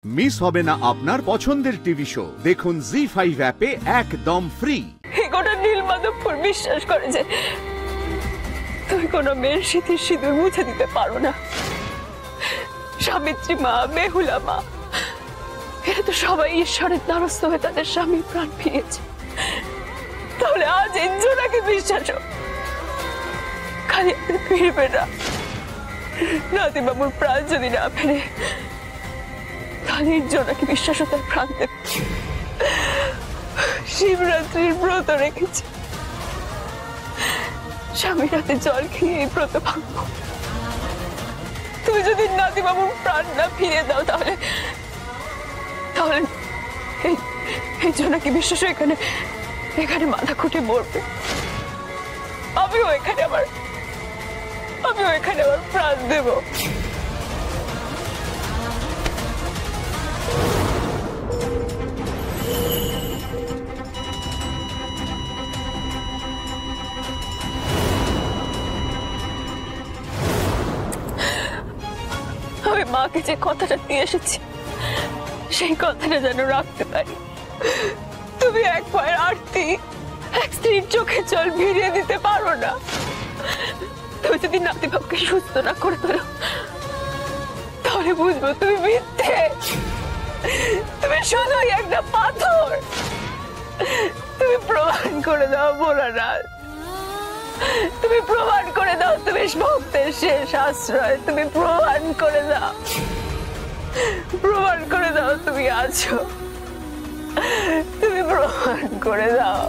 Miss হবে না আপনার পছন্দের টিভি শো। দেখুন জি5 অ্যাপে একদম ফ্রি। গোটা নীলমাধবপুর বিশ্বাস করে যে তুমি কোনো মেয়ের স্মৃতির সিঁদুর মুছে দিতে পারো না। সাবিত্রী মা, বেহুলা মা, এরা তো সবাই ঈশ্বরের দ্বারস্থ হয়ে তাদের স্বামীর প্রাণ ফিরিয়েছে। তাহলে আজ এই জোনাকে বিশ্বাস খালি ফিরবে না। নাতিবাবুর প্রাণ যদি না ফেরে তাহলে এই জোনাকে বিশ্বাস তার প্রাণ দেবে। শিবরাত্রির ব্রত রেখেছি, স্বামীর হাতে জল খেয়ে এই ব্রত ভাঙব। তুমি যদি নাতিবাবুর প্রাণ না ফিরিয়ে দাও তাহলে তাহলে এই জোনাকে বিশ্বাস এখানে এখানে মাথা খুঁটে মরবে। আমিও এখানে আমার প্রাণ দেব। আমি মাকে যে কথাটা দিয়ে এসেছি সেই কথাটা যেন রাখতে পারি। তুমি এক পায়ের আরতি এক স্ত্রীর চোখে জল ভিড়িয়ে দিতে পারো না। তুমি যদি নাতিবাবুকে সুস্থ না করে তোলো তাহলে বুঝবো তুমি মিথ্যে, তুমি শুধুই একটা পাথর। তুমি প্রমাণ করে দাও ভোলানাথ, তুমি প্রমাণ করে দাও তুমি ভক্তের শেষ আশ্রয়। তুমি প্রমাণ করে দাও তুমি আছো, তুমি প্রমাণ করে দাও।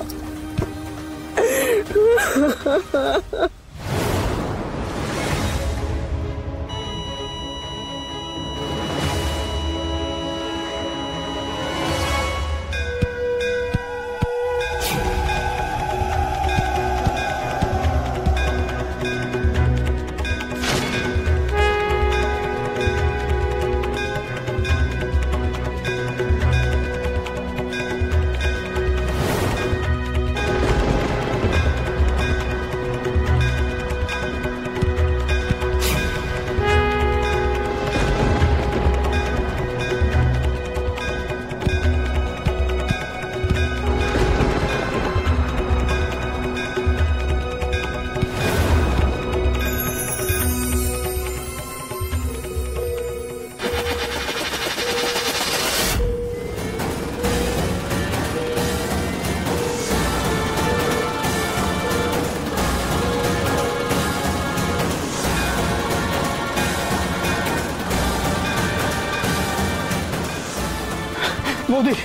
বৌদি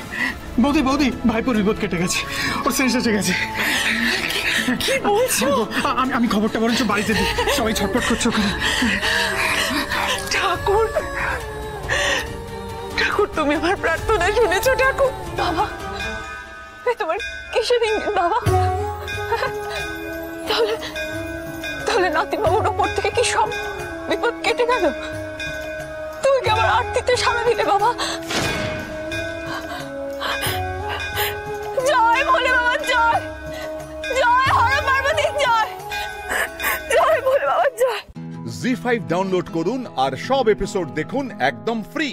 বৌদি বৌদি ভাইপোর বিপদ কেটে গেছে, ওর সেন্স এসে গেছে। কি বলছো? আমি খবরটা বরঞ্চ বাড়িতে দিই, সবাই ছটপট করছে ওখানে। ঠাকুর ঠাকুর তুমি আমার প্রার্থনা শুনেছো ঠাকুর? বাবা তোমার কিসের ইঙ্গিত বাবা? তাহলে তাহলে নাতিবাবুর উপর থেকে কি সব বিপদ কেটে গেল? তুমি কি আমার আরতিতে সাড়া দিলে বাবা? জয় ভোলে বাবা, জয় জয় হর পার্বতী, জয় জয় ভোলে বাবা, জয়। জি5 ডাউনলোড করুন আর সব এপিসোড দেখুন একদম ফ্রি।